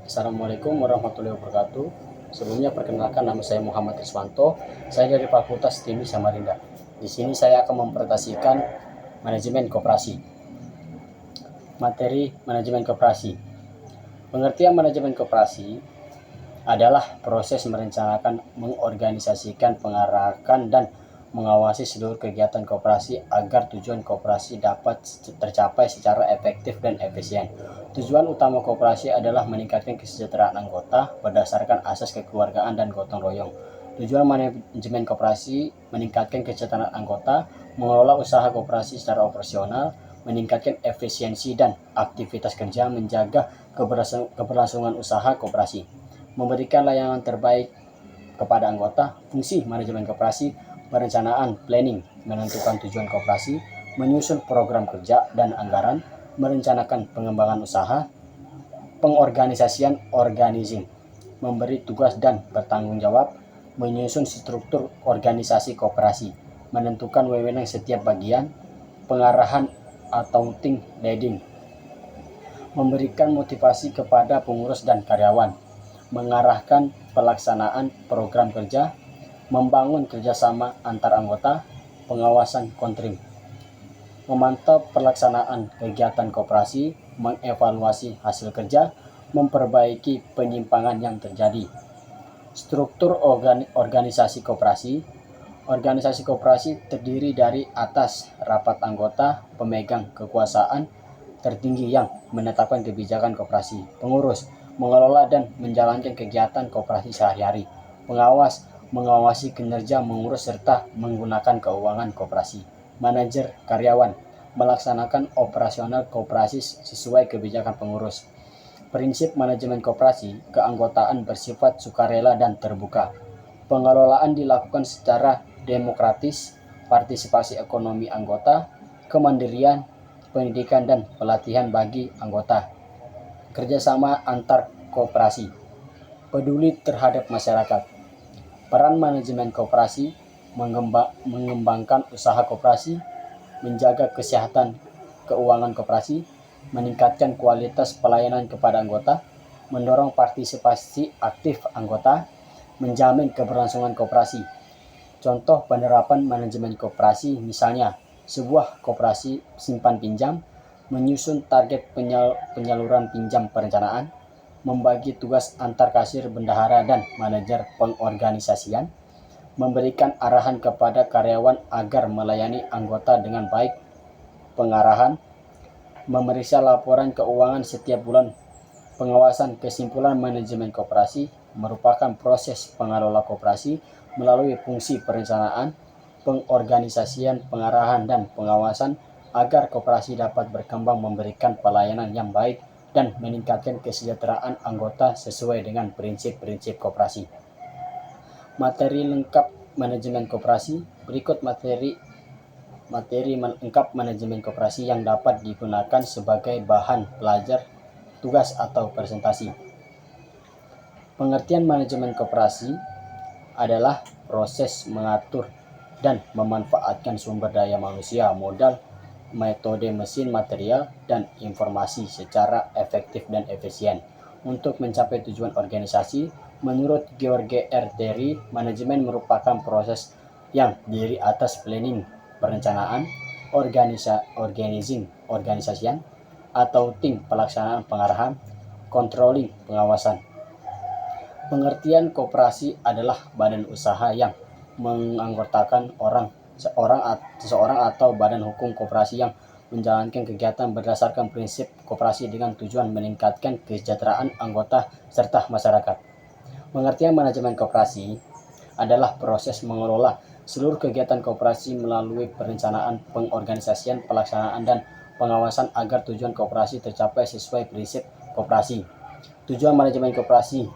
Assalamualaikum warahmatullahi wabarakatuh. Sebelumnya perkenalkan, nama saya Muhammad Riswanto. Saya dari Fakultas Teknik Samarinda. Di sini saya akan mempresentasikan manajemen koperasi. Materi manajemen koperasi. Pengertian manajemen koperasi adalah proses merencanakan, mengorganisasikan, mengarahkan, dan mengawasi seluruh kegiatan koperasi agar tujuan koperasi dapat tercapai secara efektif dan efisien. Tujuan utama koperasi adalah meningkatkan kesejahteraan anggota berdasarkan asas kekeluargaan dan gotong royong. Tujuan manajemen koperasi meningkatkan kesejahteraan anggota, mengelola usaha koperasi secara operasional, meningkatkan efisiensi dan aktivitas kerja, menjaga keberlangsungan usaha koperasi, memberikan layanan terbaik kepada anggota. Fungsi manajemen koperasi: perencanaan, planning, menentukan tujuan koperasi, menyusun program kerja dan anggaran, merencanakan pengembangan usaha, pengorganisasian, organizing, memberi tugas dan bertanggung jawab, menyusun struktur organisasi koperasi, menentukan wewenang setiap bagian, pengarahan atau team leading, memberikan motivasi kepada pengurus dan karyawan, mengarahkan pelaksanaan program kerja, membangun kerjasama antar anggota, pengawasan kontrim, memantau pelaksanaan kegiatan koperasi, mengevaluasi hasil kerja, memperbaiki penyimpangan yang terjadi. Struktur organisasi koperasi. Organisasi koperasi terdiri dari atas rapat anggota, pemegang kekuasaan tertinggi yang menetapkan kebijakan koperasi, pengurus, mengelola dan menjalankan kegiatan koperasi sehari-hari, pengawas, mengawasi kinerja, mengurus serta menggunakan keuangan koperasi, manajer karyawan, melaksanakan operasional koperasi sesuai kebijakan pengurus. Prinsip manajemen koperasi: keanggotaan bersifat sukarela dan terbuka. Pengelolaan dilakukan secara demokratis, partisipasi ekonomi anggota, kemandirian, pendidikan dan pelatihan bagi anggota, kerjasama antar koperasi, peduli terhadap masyarakat. Peran manajemen koperasi: mengembangkan usaha koperasi, menjaga kesehatan keuangan koperasi, meningkatkan kualitas pelayanan kepada anggota, mendorong partisipasi aktif anggota, menjamin keberlangsungan koperasi. Contoh penerapan manajemen koperasi misalnya sebuah koperasi simpan pinjam, menyusun target penyaluran pinjam perencanaan, membagi tugas antar kasir, bendahara, dan manajer pengorganisasian, memberikan arahan kepada karyawan agar melayani anggota dengan baik, pengarahan, memeriksa laporan keuangan setiap bulan, pengawasan. Kesimpulan: manajemen koperasi merupakan proses pengelola koperasi melalui fungsi perencanaan, pengorganisasian, pengarahan, dan pengawasan agar koperasi dapat berkembang, memberikan pelayanan yang baik, dan meningkatkan kesejahteraan anggota sesuai dengan prinsip-prinsip koperasi. Materi lengkap manajemen koperasi. Berikut materi lengkap manajemen koperasi yang dapat digunakan sebagai bahan belajar, tugas, atau presentasi. Pengertian manajemen koperasi adalah proses mengatur dan memanfaatkan sumber daya manusia, modal, metode, mesin, material, dan informasi secara efektif dan efisien untuk mencapai tujuan organisasi. Menurut George R. Terry, manajemen merupakan proses yang terdiri atas planning, perencanaan, organisasian, atau tim pelaksanaan, pengarahan, controlling, pengawasan. Pengertian koperasi adalah badan usaha yang menganggotakan seseorang atau badan hukum koperasi yang menjalankan kegiatan berdasarkan prinsip koperasi dengan tujuan meningkatkan kesejahteraan anggota serta masyarakat. Pengertian manajemen koperasi adalah proses mengelola seluruh kegiatan koperasi melalui perencanaan, pengorganisasian, pelaksanaan, dan pengawasan agar tujuan koperasi tercapai sesuai prinsip koperasi. Tujuan manajemen koperasi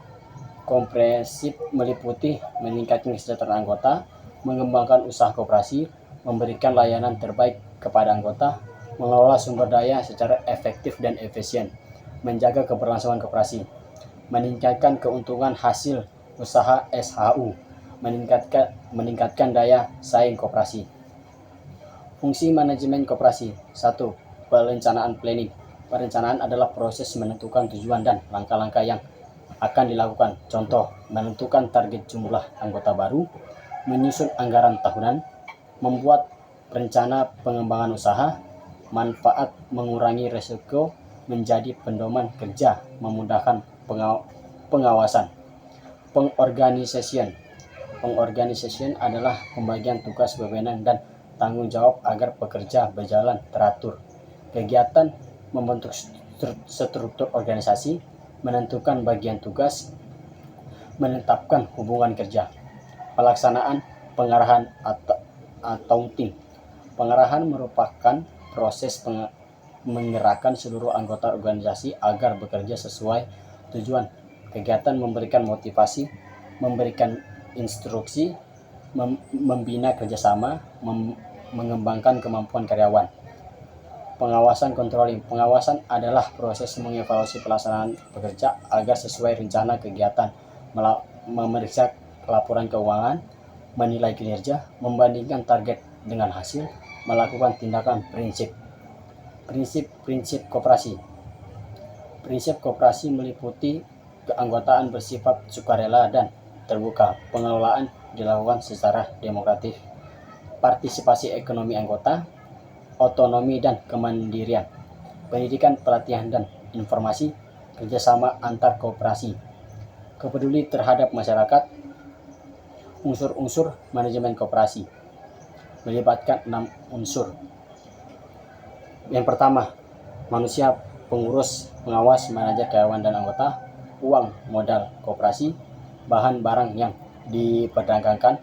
komprehensif meliputi meningkatkan kesejahteraan anggota, mengembangkan usaha koperasi, memberikan layanan terbaik kepada anggota, mengelola sumber daya secara efektif dan efisien, menjaga keberlangsungan koperasi, meningkatkan keuntungan hasil usaha SHU, meningkatkan daya saing koperasi. Fungsi manajemen koperasi. 1. Perencanaan, planning. Perencanaan adalah proses menentukan tujuan dan langkah-langkah yang akan dilakukan. Contoh, menentukan target jumlah anggota baru, menyusun anggaran tahunan, membuat rencana pengembangan usaha, manfaat mengurangi resiko, menjadi pedoman kerja, memudahkan pengawasan. Pengorganisasian. Pengorganisasian adalah pembagian tugas, wewenang, dan tanggung jawab agar pekerja berjalan teratur. Kegiatan membentuk struktur organisasi, menentukan bagian tugas, menetapkan hubungan kerja. Pelaksanaan pengarahan atau tim. Pengarahan merupakan proses menggerakkan seluruh anggota organisasi agar bekerja sesuai tujuan. Kegiatan memberikan motivasi, memberikan instruksi, membina kerjasama, mengembangkan kemampuan karyawan. Pengawasan controlling. Pengawasan adalah proses mengevaluasi pelaksanaan pekerja agar sesuai rencana kegiatan, memeriksa laporan keuangan, menilai kinerja, membandingkan target dengan hasil, melakukan tindakan prinsip. Prinsip koperasi. Prinsip koperasi meliputi keanggotaan bersifat sukarela dan terbuka. Pengelolaan dilakukan secara demokratis. Partisipasi ekonomi anggota, otonomi dan kemandirian. Pendidikan, pelatihan, dan informasi, kerjasama antar koperasi. Kepeduli terhadap masyarakat. Unsur-unsur manajemen koperasi melibatkan 6 unsur. Yang pertama, manusia, pengurus, pengawas, manajer, karyawan, dan anggota. Uang, modal koperasi. Bahan barang yang diperdagangkan.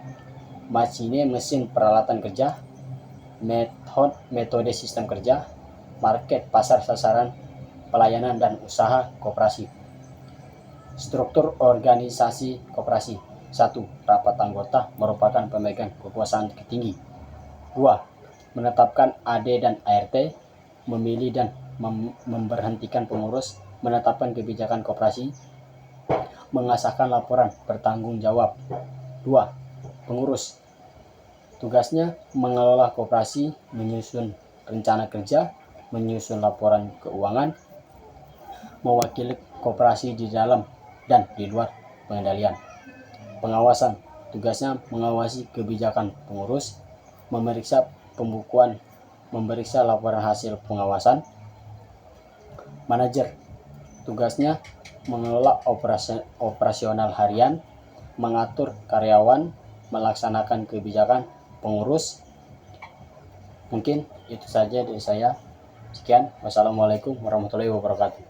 Mesin, peralatan kerja. Metode sistem kerja. Market, pasar, sasaran, pelayanan, dan usaha koperasi. Struktur organisasi koperasi. 1. Rapat anggota merupakan pemegang kekuasaan tertinggi. 2. Menetapkan AD dan ART, memilih dan memberhentikan pengurus, menetapkan kebijakan koperasi, mengesahkan laporan bertanggung jawab. 2. Pengurus. Tugasnya mengelola koperasi, menyusun rencana kerja, menyusun laporan keuangan, mewakili koperasi di dalam dan di luar pengendalian. Pengawasan. Tugasnya mengawasi kebijakan pengurus, memeriksa pembukuan, memeriksa laporan hasil pengawasan. Manajer. Tugasnya mengelola operasional harian, mengatur karyawan, melaksanakan kebijakan pengurus. Mungkin itu saja dari saya. Sekian. Wassalamualaikum warahmatullahi wabarakatuh.